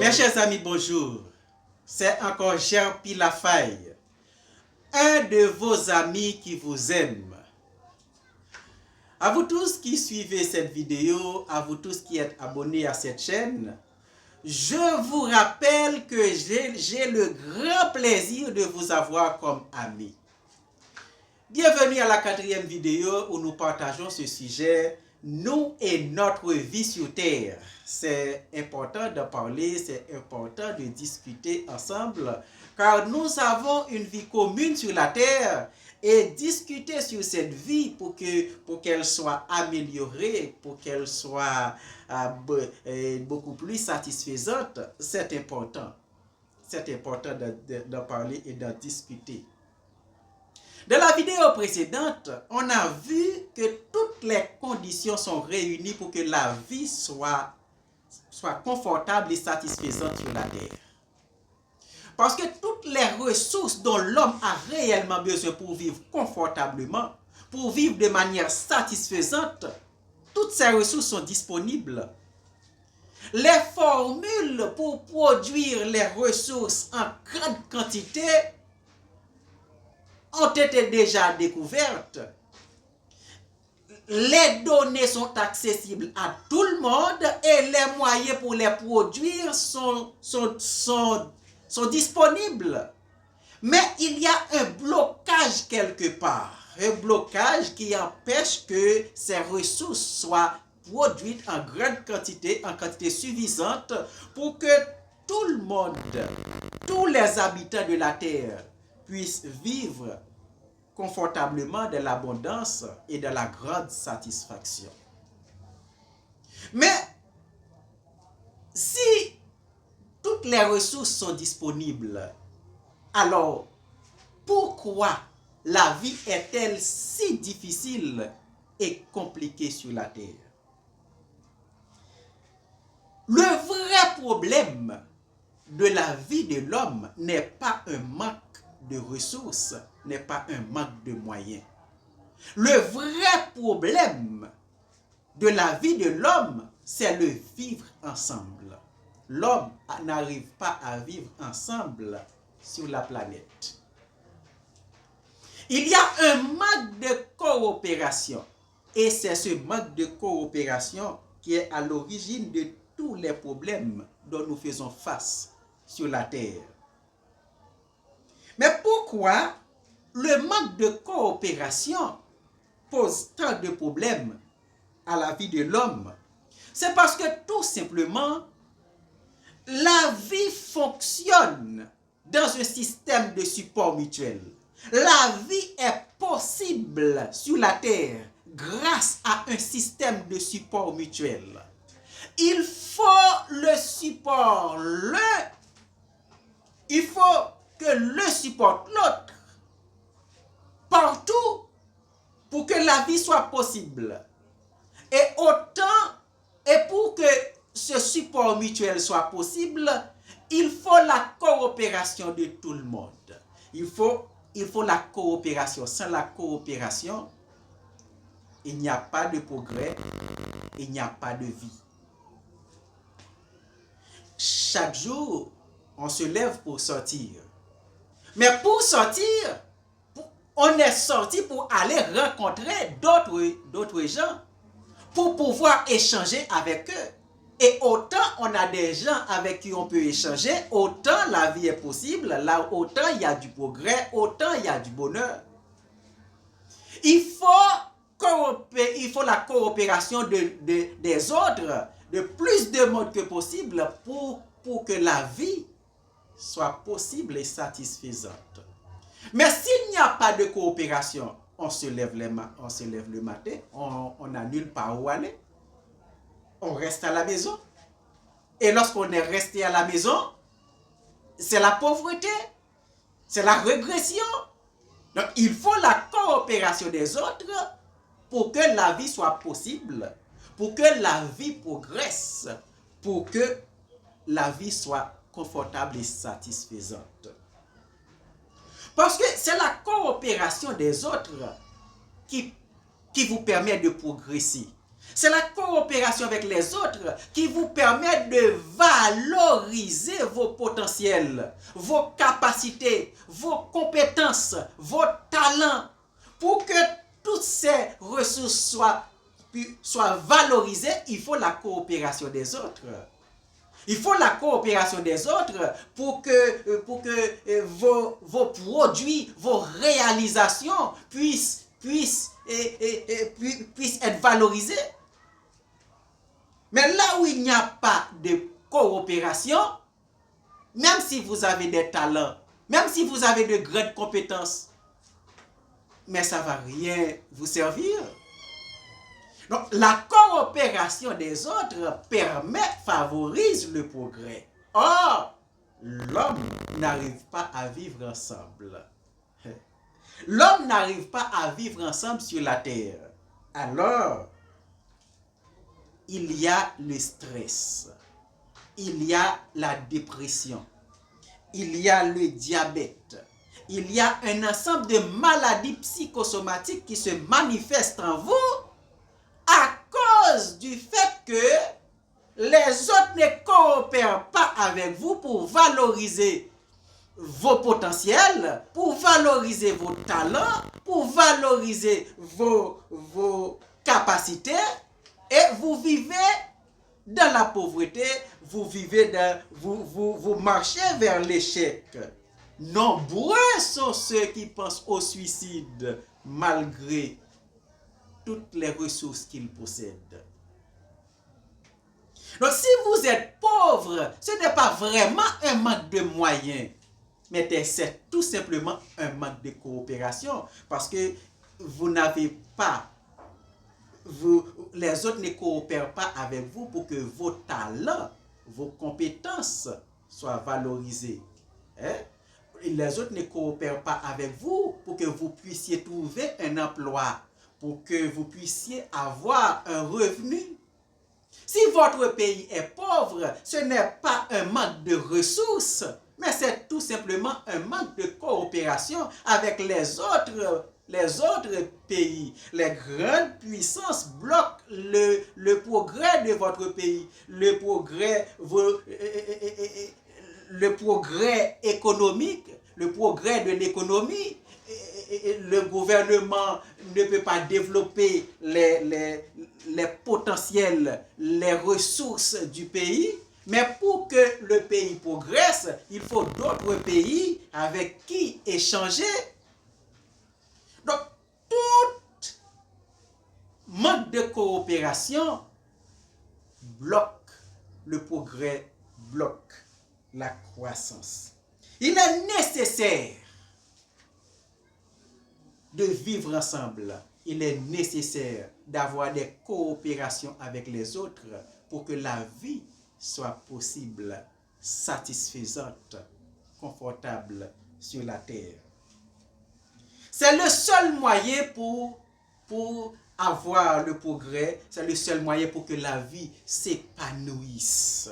Mes chers amis, bonjour. C'est encore Jean-Pierre Lafaille, un de vos amis qui vous aime. À vous tous qui suivez cette vidéo, à vous tous qui êtes abonnés à cette chaîne, je vous rappelle que j'ai le grand plaisir de vous avoir comme ami. Bienvenue à la 4e vidéo où nous partageons ce sujet, nous et notre vie sur Terre. C'est important de parler, c'est important de discuter ensemble, car nous avons une vie commune sur la Terre et discuter sur cette vie pour qu'elle soit améliorée, pour qu'elle soit beaucoup plus satisfaisante, c'est important. C'est important de parler et de discuter. Dans la vidéo précédente, on a vu que toutes les conditions sont réunies pour que la vie soit confortable et satisfaisante sur la terre. Parce que toutes les ressources dont l'homme a réellement besoin pour vivre confortablement, pour vivre de manière satisfaisante, toutes ces ressources sont disponibles. Les formules pour produire les ressources en grande quantité ont été déjà découvertes. Les données sont accessibles à tout le monde et les moyens pour les produire sont disponibles. Mais il y a un blocage quelque part. Un blocage qui empêche que ces ressources soient produites en grande quantité, en quantité suffisante pour que tout le monde, tous les habitants de la Terre puissent vivre confortablement de l'abondance et de la grande satisfaction. Mais si toutes les ressources sont disponibles, alors pourquoi la vie est-elle si difficile et compliquée sur la terre? Le vrai problème de la vie de l'homme n'est pas un manque de ressources, n'est pas un manque de moyens. Le vrai problème de la vie de l'homme, c'est le vivre ensemble. L'homme n'arrive pas à vivre ensemble sur la planète. Il y a un manque de coopération. Et c'est ce manque de coopération qui est à l'origine de tous les problèmes dont nous faisons face sur la terre. Mais pourquoi le manque de coopération pose tant de problèmes à la vie de l'homme? C'est parce que tout simplement, la vie fonctionne dans un système de support mutuel. La vie est possible sur la terre grâce à un système de support mutuel. Il faut le support l'un, il faut que l'un supporte l'autre partout pour que la vie soit possible. Et pour que ce support mutuel soit possible, il faut la coopération de tout le monde. Il faut la coopération. Sans la coopération, il n'y a pas de progrès, il n'y a pas de vie. Chaque jour, on se lève pour sortir. Mais pour sortir, on est sorti pour aller rencontrer d'autres gens, pour pouvoir échanger avec eux. Et autant on a des gens avec qui on peut échanger, autant la vie est possible, là, autant il y a du progrès, autant il y a du bonheur. Il faut la coopération des autres, de plus de monde que possible pour que la vie soit possible et satisfaisante. Mais s'il n'y a pas de coopération, on se lève le matin, on n'a nulle part où aller. On reste à la maison. Et lorsqu'on est resté à la maison, c'est la pauvreté, c'est la régression. Donc il faut la coopération des autres pour que la vie soit possible, pour que la vie progresse, pour que la vie soit confortable et satisfaisante. Parce que c'est la coopération des autres qui vous permet de progresser. C'est la coopération avec les autres qui vous permet de valoriser vos potentiels, vos capacités, vos compétences, vos talents, pour que toutes ces ressources soient valorisées. Il faut la coopération des autres. Il faut la coopération des autres pour que vos produits, vos réalisations puissent être valorisés. Mais là où il n'y a pas de coopération, même si vous avez des talents, même si vous avez de grandes compétences, mais ça ne va rien vous servir. Donc, la coopération des autres favorise le progrès. Or, l'homme n'arrive pas à vivre ensemble. L'homme n'arrive pas à vivre ensemble sur la terre. Alors, il y a le stress, il y a la dépression, il y a le diabète, il y a un ensemble de maladies psychosomatiques qui se manifestent en vous à cause du fait que les autres ne coopèrent pas avec vous pour valoriser vos potentiels, pour valoriser vos talents, pour valoriser vos capacités, et vous vivez dans la pauvreté, vous marchez vers l'échec. Nombreux sont ceux qui pensent au suicide malgré toutes les ressources qu'ils possèdent. Donc si vous êtes pauvre, ce n'est pas vraiment un manque de moyens, mais c'est tout simplement un manque de coopération, parce que vous n'avez pas, les autres ne coopèrent pas avec vous pour que vos talents, vos compétences soient valorisées. Les autres ne coopèrent pas avec vous pour que vous puissiez trouver un emploi, pour que vous puissiez avoir un revenu. Si votre pays est pauvre, ce n'est pas un manque de ressources, mais c'est tout simplement un manque de coopération avec les autres pays. Les grandes puissances bloquent le progrès de votre pays, le progrès économique, le progrès de l'économie. Le gouvernement ne peut pas développer les potentiels, les ressources du pays. Mais pour que le pays progresse, il faut d'autres pays avec qui échanger. Donc, tout manque de coopération bloque le progrès, bloque la croissance. Il est nécessaire de vivre ensemble. Il est nécessaire d'avoir des coopérations avec les autres pour que la vie soit possible, satisfaisante, confortable sur la terre. C'est le seul moyen pour avoir le progrès, c'est le seul moyen pour que la vie s'épanouisse.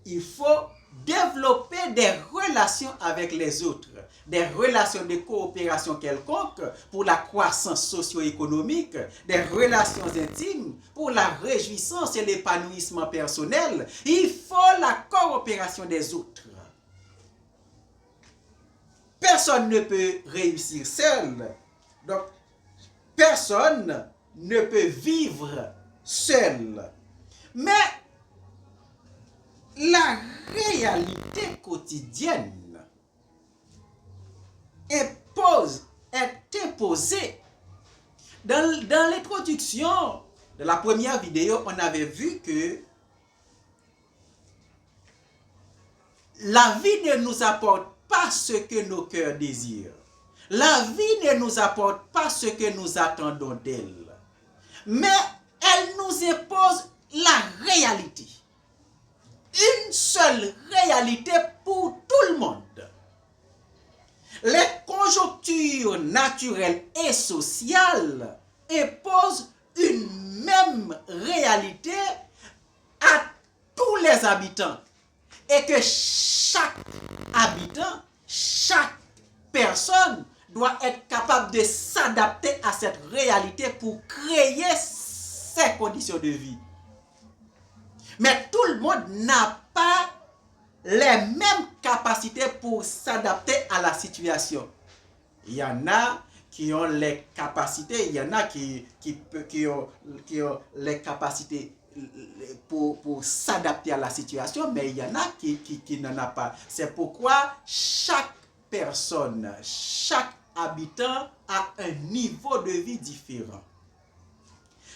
Il faut développer des relations avec les autres, des relations de coopération quelconque pour la croissance socio-économique, des relations intimes pour la réjouissance et l'épanouissement personnel. Il faut la coopération des autres. Personne ne peut réussir seul. Donc, personne ne peut vivre seul. Mais la réalité quotidienne est imposée. Dans l'introduction de la première vidéo, on avait vu que la vie ne nous apporte pas ce que nos cœurs désirent. La vie ne nous apporte pas ce que nous attendons d'elle. Mais elle nous impose la réalité. Une seule réalité pour tout le monde. Les conjonctures naturelles et sociales imposent une même réalité à tous les habitants. Et que chaque habitant, chaque personne doit être capable de s'adapter à cette réalité pour créer ses conditions de vie. Mais tout le monde n'a pas les mêmes capacités pour s'adapter à la situation. Il y en a qui ont les capacités, il y en a qui ont les capacités pour s'adapter à la situation, mais il y en a qui n'en a pas. C'est pourquoi chaque personne, chaque habitant a un niveau de vie différent.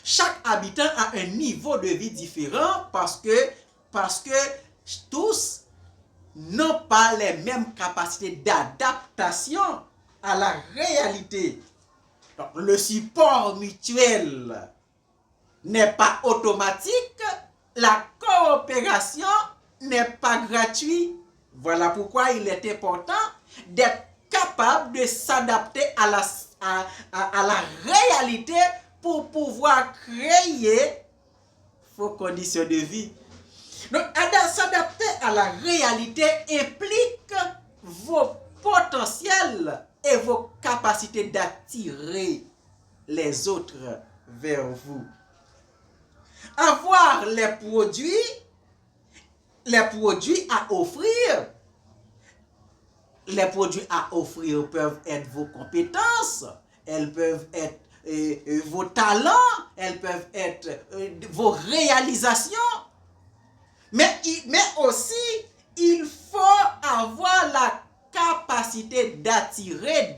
Chaque habitant a un niveau de vie différent parce que tous n'ont pas les mêmes capacités d'adaptation à la réalité. Donc, le support mutuel n'est pas automatique, la coopération n'est pas gratuite. Voilà pourquoi il est important d'être capable de s'adapter à la réalité pour pouvoir créer vos conditions de vie. Donc, s'adapter à la réalité implique vos potentiels et vos capacités d'attirer les autres vers vous. Avoir les produits à offrir. Les produits à offrir peuvent être vos compétences, elles peuvent être vos talents, elles peuvent être vos réalisations. Mais aussi, il faut avoir la capacité d'attirer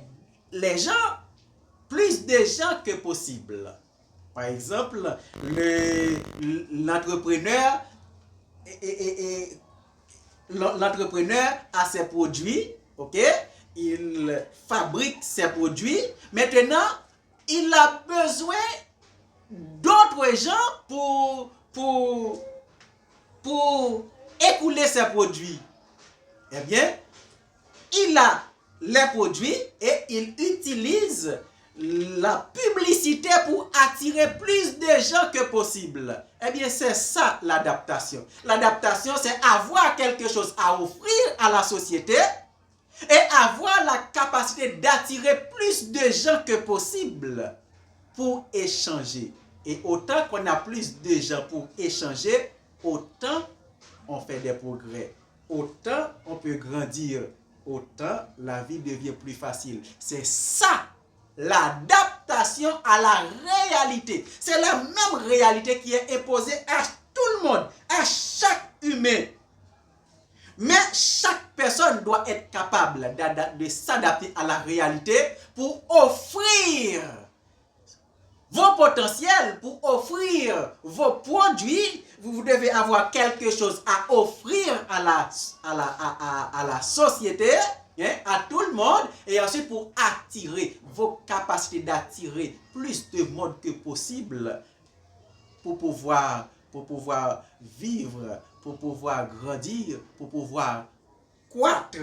les gens, plus de gens que possible. Par exemple, l'entrepreneur a ses produits, ok? Il fabrique ses produits. Maintenant, il a besoin d'autres gens pour écouler ses produits. Eh bien, il a les produits et il utilise la publicité pour attirer plus de gens que possible. Eh bien, c'est ça l'adaptation. L'adaptation, c'est avoir quelque chose à offrir à la société et avoir la capacité d'attirer plus de gens que possible pour échanger. Et autant qu'on a plus de gens pour échanger, autant on fait des progrès. Autant on peut grandir, autant la vie devient plus facile. C'est ça, l'adaptation à la réalité. C'est la même réalité qui est imposée à tout le monde, à chaque humain. Mais chaque personne doit être capable de s'adapter à la réalité pour offrir vos potentiels, pour offrir vos produits. Vous devez avoir quelque chose à offrir à la société, hein, à tout le monde, et ensuite pour attirer vos capacités d'attirer plus de monde que possible pour pouvoir vivre, pour pouvoir grandir, pour pouvoir croître,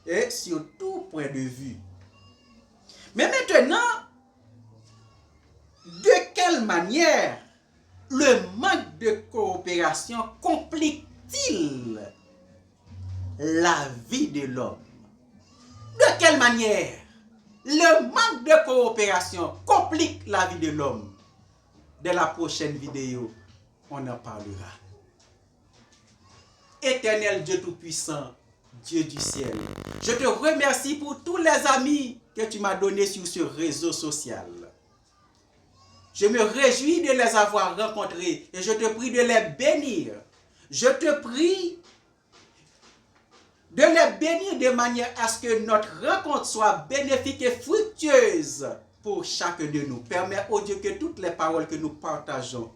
et sur tout point de vue. Mais maintenant, de quelle manière le manque de coopération complique-t-il la vie de l'homme? De quelle manière le manque de coopération complique la vie de l'homme? Dans la prochaine vidéo, on en parlera. Éternel Dieu Tout-Puissant, Dieu du ciel, je te remercie pour tous les amis que tu m'as donnés sur ce réseau social. Je me réjouis de les avoir rencontrés et je te prie de les bénir. Je te prie de les bénir de manière à ce que notre rencontre soit bénéfique et fructueuse pour chacun de nous. Permets, oh Dieu, que toutes les paroles que nous partageons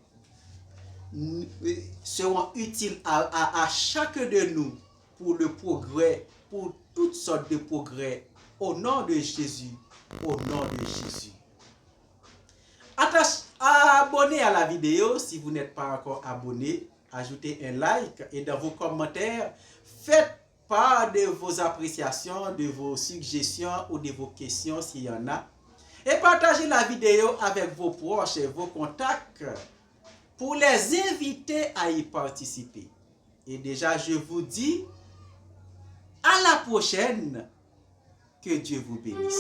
seront utiles à chacun de nous pour le progrès, pour toutes sortes de progrès. Au nom de Jésus, au nom de Jésus. Abonnez à la vidéo si vous n'êtes pas encore abonné. Ajoutez un like et dans vos commentaires, faites part de vos appréciations, de vos suggestions ou de vos questions s'il y en a. Et partagez la vidéo avec vos proches et vos contacts pour les inviter à y participer. Et déjà, je vous dis à la prochaine. Que Dieu vous bénisse.